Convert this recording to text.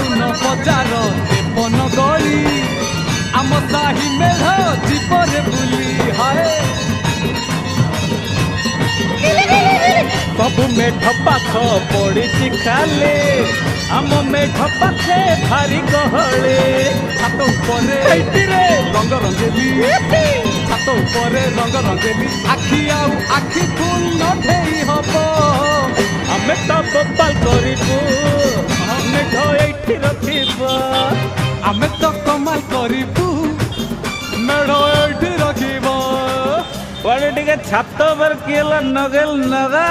फागुन बजार देवन गली आम साही मेढ़ जीवने बुली हाय सब मेढ पाख पड़ी खाले आम मेढ पाखे भारी गहले छात उपरे रंग रंगेली छात उपरे रंग रंगेली आखि आखि फुल नठेई हब आमे तो गोपाल करिबु मेढ एठी रखिबा आमे तो कमाल करिबु मेढ एठी रखिबा पड़े टिके छात पर किए नगेल नगा